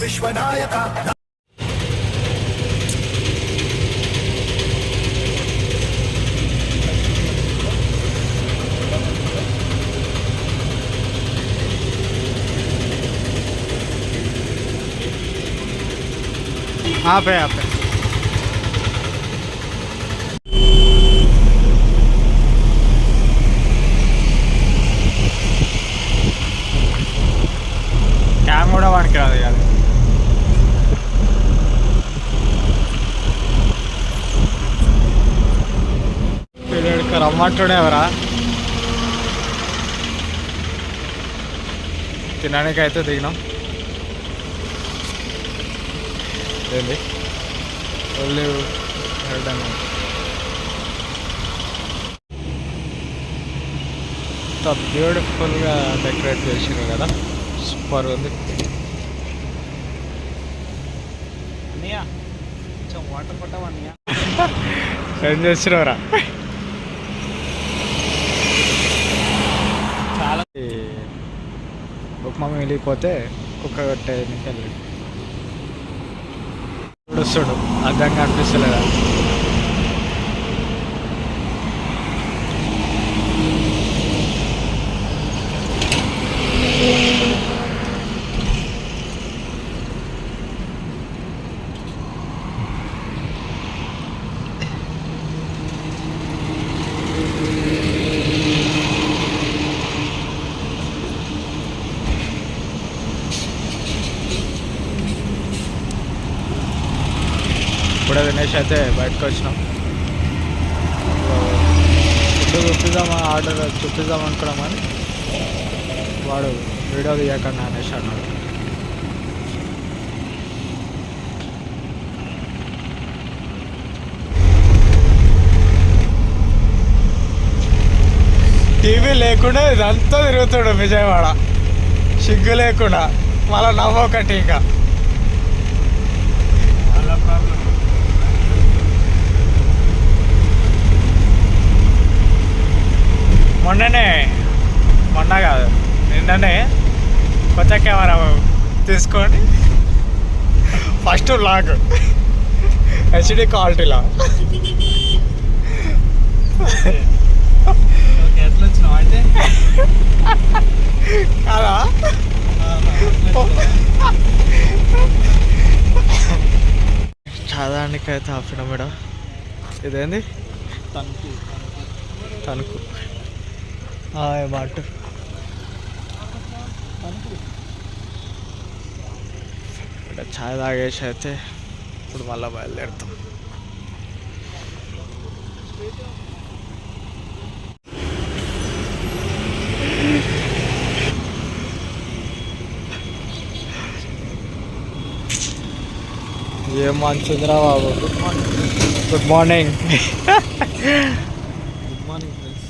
విశ్వనాయక आप है క్యామ్ కూడా వానికి రాదు కదా. వీడికి రమ్మంటుండే ఎవరా తినడానికి అయితే దిగినాం. ఏంది ఒలివ్ హెడ్ అని ఇంత బ్యూటిఫుల్గా డెకరేట్ చేసారు కదా, సూపర్ ఉంది. అన్నయ్య కొంచెం వాటర్ పట్టావా అన్నయ్య? ఏం చేస్తున్నావురా? చాలా ఉప్మా మిగిలిపోతే కుక్క కొట్టే వెళ్ళి వస్తాడు, అర్థంగా అనిపిస్తలేదా? ఇప్పుడే తినేసి అయితే బయటకు వచ్చినాం. ఫుడ్ చూపిద్దాం అనుకున్నాం కానీ వాడు వీడియో తీయకుండా అనేసి అన్నాడు. టీవీ లేకుండా ఇదంతా తిరుగుతాడు విజయవాడ, సిగ్గు లేకుండా. మళ్ళీ నవ్వొకటి ఇంకా మొన్న కాదు నిన్ననే కొత్త కెమెరా తీసుకొని ఫస్ట్ వ్లాగ్ హెచ్డి క్వాలిటీలో ఎట్లా వచ్చినావు అయితే కాదా చదవడానికైతే ఆపిన మేడం. ఇదేంది తణుకు మాట ఇక్కడ ఛాయ్ తాగేసి అయితే ఇప్పుడు మళ్ళీ బయలుదేరుతాం. ఏం మంచిదిరా బాబు. Good morning good morning friends.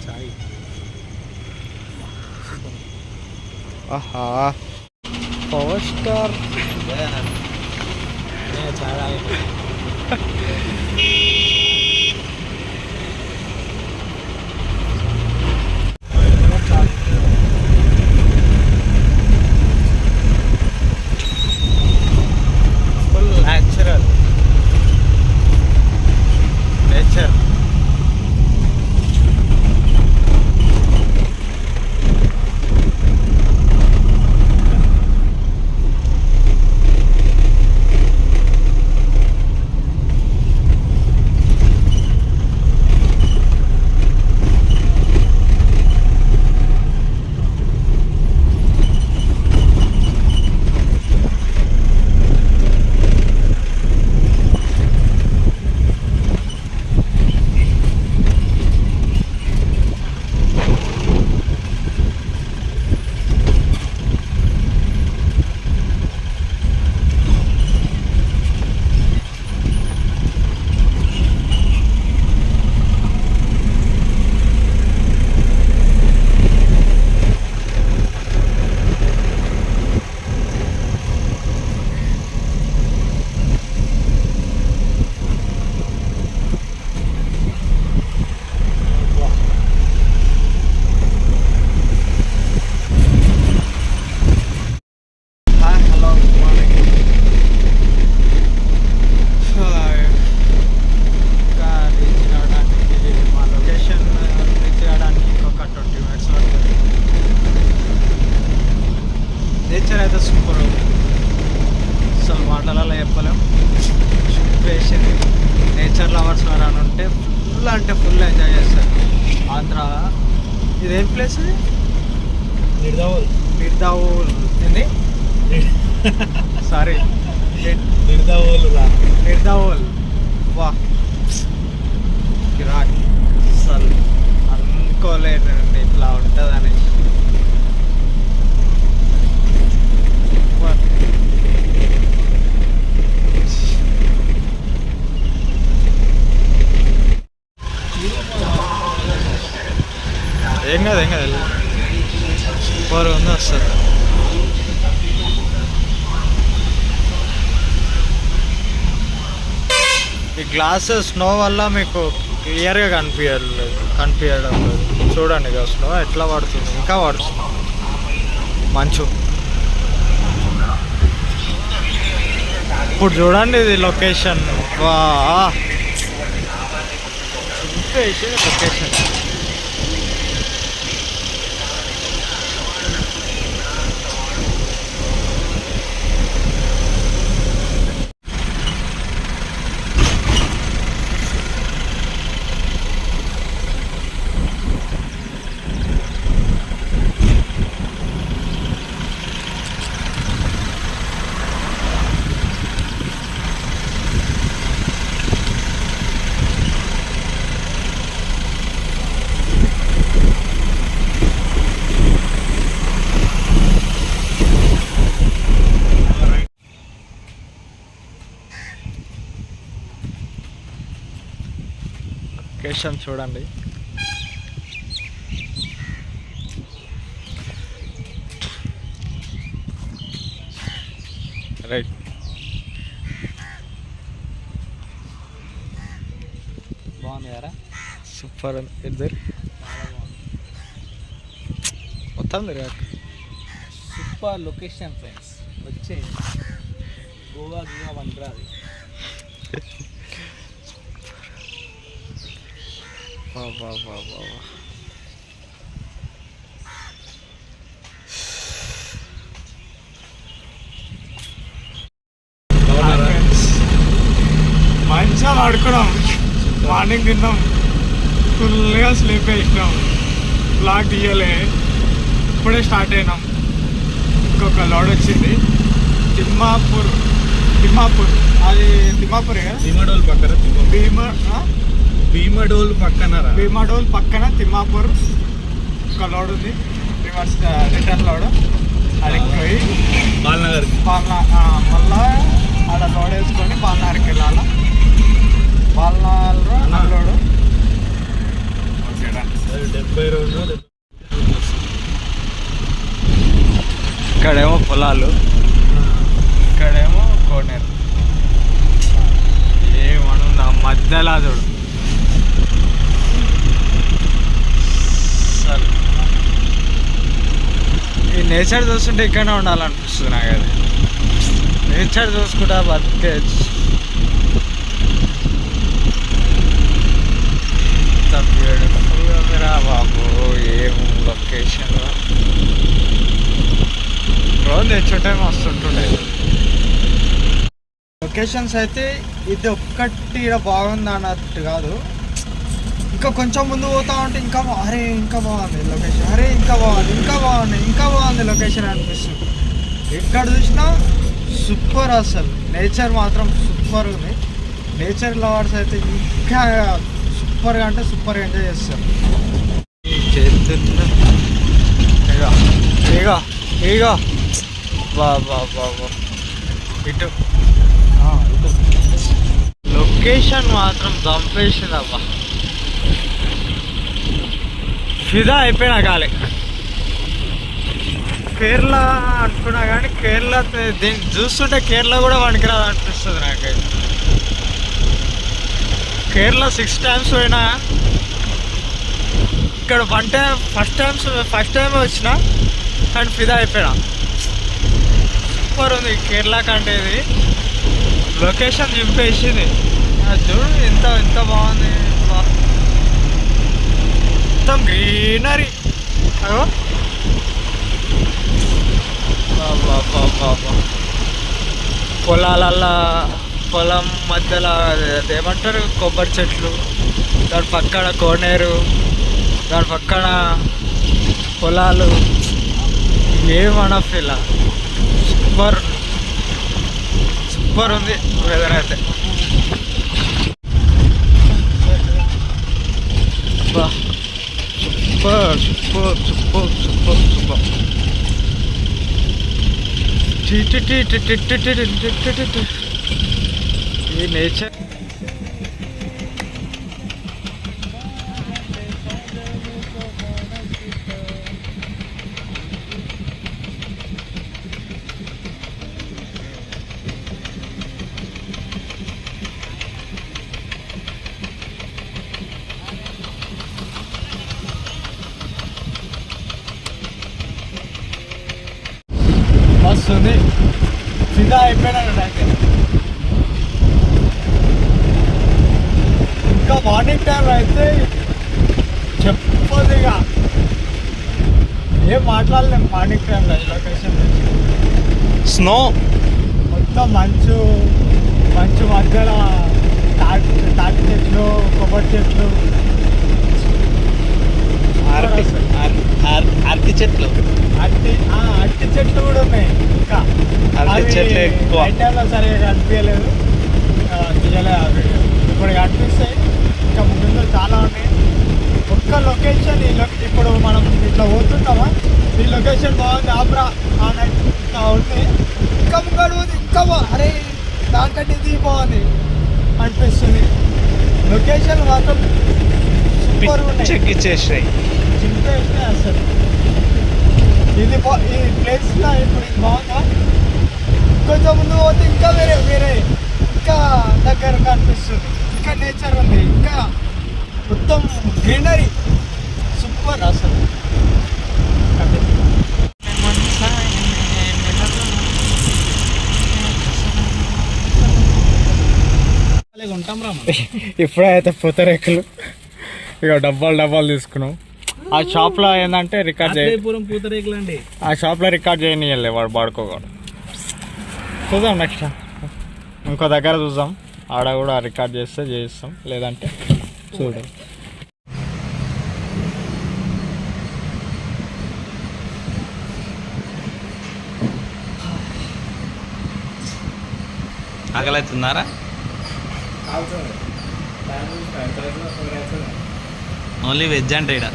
చాయ్ ఆహా పవర్ స్టార్ చాయ్ ఫుల్ నేచర్. ఇదేం ప్లేస్ ఇది? నిర్దావోల్ నిర్దావోల్ ఏంది? సారీ, నిర్దావోల్ రా. నిర్దావోల్. వా కిరాక్, అసలు అనుకోలేదండి ఇట్లా ఉంటుందని. ఏం కాదు సూపర్ ఉంది అసలు. ఈ గ్లాసెస్ స్నో వల్ల మీకు క్లియర్గా కనిపించడం లేదు. చూడండి ఇక స్నో ఎట్లా పడుతుంది, ఇంకా పడుతుంది మంచు. ఇప్పుడు చూడండి ఇది లొకేషన్. వా లొకేషన్ లొకేషన్ చూడండి. రైట్, బాగుంది కదా, సూపర్ ఇద్దరు మొత్తం తిరగాక. Super location friends. వచ్చే గోవా వంటరాది. మంచిగా పడుకున్నాం, మార్నింగ్ తిన్నాం, ఫుల్గా స్లీప్ వేసినాం, బ్లాక్ తీయలే, ఇప్పుడే స్టార్ట్ అయినాం. ఇంకొక లోడ్ వచ్చింది, తిమ్మాపూర్ అది తిమ్మాపూరే కదా, భీమడోల్ పక్కన భీమడోల్ పక్కన తిమ్మాపూర్ ఒక లోడ్ ఉంది. రిటర్న్ లోడ్ అడిగి పోయి బాల్నగర్ మళ్ళా ఆడ లోడ్ వేసుకొని బాల్నగర్కి వెళ్ళాలా. బాల్నగర్లో లోడు 70 రోజులు. ఇక్కడేమో పొలాలు, ఇక్కడేమో కోనేరు. ఏమనుందా మధ్యలో చూడు. ఈ నేచర్ చూస్తుంటే ఇక్కడనే ఉండాలనిపిస్తుంది నాకు. అది నేచర్ చూసుకుంటా బతికే బాబు. ఏం లొకేషన్ రోజు తెచ్చుంటే వస్తుంటుండే లొకేషన్స్. అయితే ఇది ఒక్కటి బాగుంది అన్నట్టు కాదు, ఇంకా కొంచెం ముందు పోతా ఉంటే ఇంకా ఇంకా బాగుంది లొకేషన్, ఇంకా బాగుంది లొకేషన్ అనిపిస్తుంది. ఎక్కడ చూసినా సూపర్, అసలు నేచర్ మాత్రం సూపర్ ఉంది. నేచర్ లవర్స్ అయితే ఇంకా సూపర్గా అంటే సూపర్గా ఎంజాయ్ చేస్తారు. ఇగో బాబా ఇటు లొకేషన్ మాత్రం చంపేసింది అబ్బా. ఫిదా అయిపోయినా కాలే. కేరళ అనుకున్నా కానీ కేరళ దీన్ని చూస్తుంటే కేరళ కూడా పనికిరాదు అనిపిస్తుంది నాకైతే. కేరళ 6 times పోయినా, ఇక్కడ 1 time ఫస్ట్ టైం వచ్చిన కానీ ఫిదా అయిపోయినా. సూపర్ ఉంది కేరళ కంటే. ఇది లొకేషన్ చింపేసింది చూడు, ఎంత బాగుంది. మొత్తం గ్రీనరీ. అగో పొలాలల్లా, పొలం మధ్యలో అదేమంటారు కొబ్బరి చెట్లు, దాని పక్కన కోనేరు, దాని పక్కన పొలాలు ఏమనఫీలా సూపర్ సూపర్ ఉంది వెదర్ అయితే. Super super super super super. ఈ నేచర్ వస్తుంది. ఫిదా అయిపోయినాడు అయితే. ఇంకా మార్నింగ్ టైంలో అయితే చెప్పదు ఇక ఏం మాట్లాడలేము. మార్నింగ్ టైంలో ఈ లొకేషన్ స్నో మొత్తం మంచు మంచు మధ్యలో తాటి చెట్లు కొబ్బరి చెట్లు అరటి చెట్లు అట్టి చెట్లు కూడా ఉన్నాయి. ఇంకా అరటి చెట్లు ఎక్కువ టైంలో సరిగా కనిపించలేదు, తీయలేదు. ఇప్పుడు కనిపిస్తాయి. ఇంకా ముందు చాలా ఉన్నాయి. ఒక్క లొకేషన్ ఇప్పుడు మనం ఇట్లా పోతుంటామా, ఈ లొకేషన్ బాగుంది ఆబ్రా అన్నట్టు ఇట్లా ఉంది. ఇంకా ముంగడు ఇంకా అరే దానికంటే ఇది బాగుంది అనిపిస్తుంది. లొకేషన్ మాత్రం సూపర్ ఉన్నాయి. చెక్కిచ్చేసాయి చింపేసినాయి అసలు. ఇది ఈ ప్లేస్లో ఇప్పుడు ఇది బాగుందా, కొంచెం ముందు పోతే ఇంకా వేరే వేరే ఇంకా దగ్గర కనిపిస్తుంది. ఇంకా నేచర్ ఉంది, ఇంకా మొత్తం గ్రీనరీ సూపర్ అసలు. ఉంటాం రా. ఇప్పుడైతే పూతరేకులు ఇక డబ్బాలు తీసుకున్నాం. ఆ షాప్లో ఏంటంటే రికార్డ్ పూతరేకులు అండి. ఆ షాప్లో రికార్డ్ చేయనియలే వాడు పడుకోగాడు. చూద్దాం నెక్స్ట్ ఇంకో దగ్గర చూద్దాం, ఆడ కూడా రికార్డ్ చేస్తే చేయిస్తాం, లేదంటే చూద్దాం. ఆకలిస్తున్నారా? ఓన్లీ వెజ్ అంటే ఇక్కడ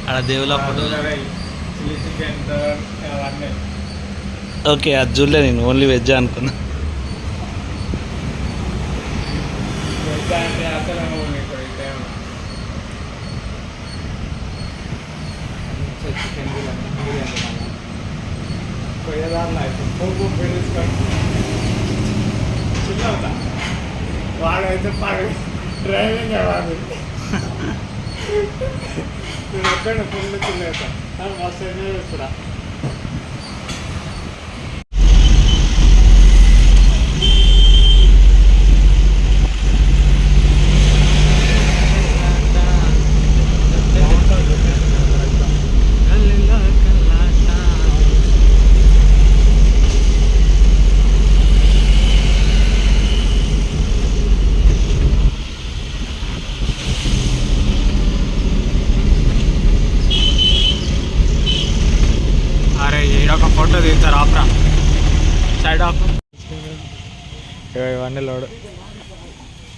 ఆడ దేవుల ఫోటో. ఓకే అది చూడలే నేను, ఓన్లీ వెజ్ అనుకున్నా. వాడైతే డ్రైవింగ్ వాడు నేను ఒక్కడ ఫుల్ చిన్నవుతా మస్తు ఎంజాయ్ చేస్తున్నా. ఫోటో దిగుతారు ఆపరా సైడ్ ఆఫ్. ఇవన్నీ లోడు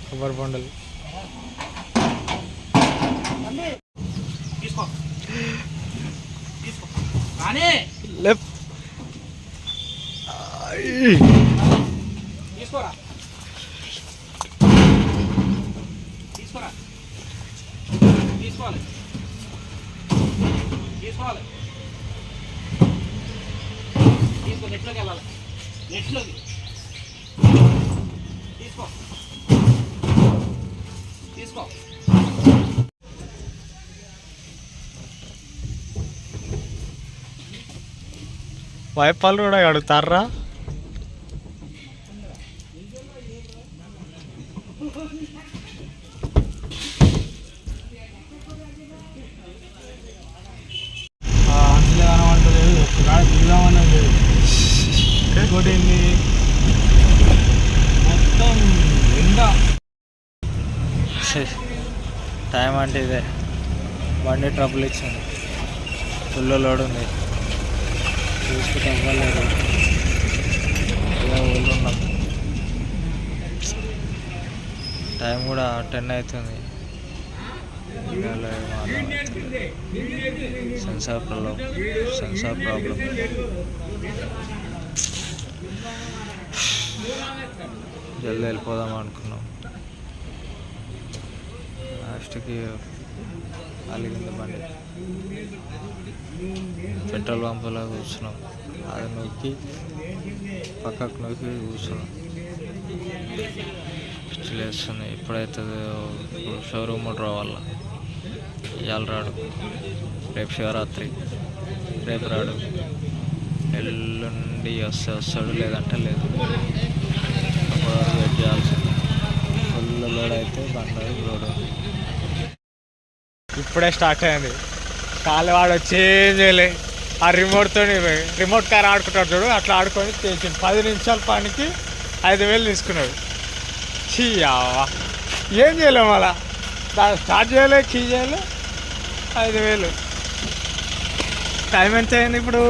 కొబ్బరి బొండలు. లెఫ్ట్ తీసుకోరా తీసుకోవాలి తీసుకోవాలి తీసుకో. నెట్లోకి వెళ్ళాలి, నెట్లోకి తీసుకో తీసుకో. వైపాలు కూడా అడుగుతారా? మొత్తం ఎండ. టైం అంటే ఇదే బండి ట్రబుల్ ఇచ్చింది, ఫుల్ లోడ్ ఉంది, చూసుకుంటే అవ్వలేదు. ఊళ్ళో ఉన్నాం, టైం కూడా 10 అవుతుంది. Sensor problem. జల్దీ వెళ్ళిపోదాం అనుకున్నాం, లాస్ట్కి అలిగింది బండి. పెట్రోల్ పంపులో కూర్చున్నాం, అది నొక్కి పక్కకు నొక్కి కూర్చున్నాం. పిచ్చిలేస్తుంది. ఎప్పుడైతే షోరూమ్ రావాల, ఇవాళ రాడు, రేపు శివరాత్రి, రేపు రాడు, ఎల్లుండి వస్తాడు, లేదంటే లేదు. అప్పుడు వెయిట్ చేయాల్సింది. ఫుల్ లోడ్ అయితే బండి లోడ్. ఇప్పుడే స్టార్ట్ అయింది, కాలు వాడు చేంజ్ చేయలే. ఆ రిమోట్ కార్ ఆడుకుంటాడు చూడు, అట్లా ఆడుకొని చేసిండు. 10 నిమిషాల పనికి 5,000 తీసుకున్నాడు. ఏం చేయలేము అలా, దాన్ని స్టార్ట్ చేయలే, కీ చేయలే, 5,000. టైం ఎంత అయింది ఇప్పుడు?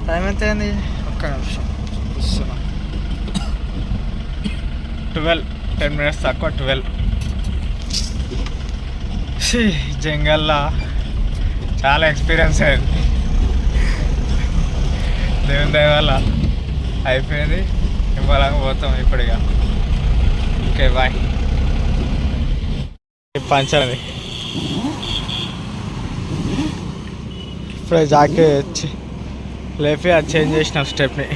టైం ఎంత అయింది? ఒక్క నిమిషం చూస్తున్నా. 12, 10 minutes తక్కువ, 12. జంగల్లో చాలా ఎక్స్పీరియన్స్ అయింది, దేవుని దయ వల్ల అయిపోయింది. ఇవ్వాలని పోతాం ఇప్పుడుగా. Okay bye. పంచర్ అది ఇప్పుడే జాకే వచ్చి లేపి అది చేంజ్ చేసిన స్టెప్ని.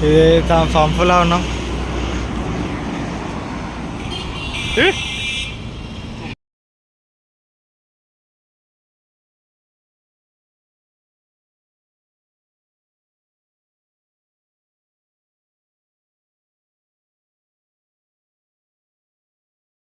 ఇది తమ పంపులో ఉన్నాం.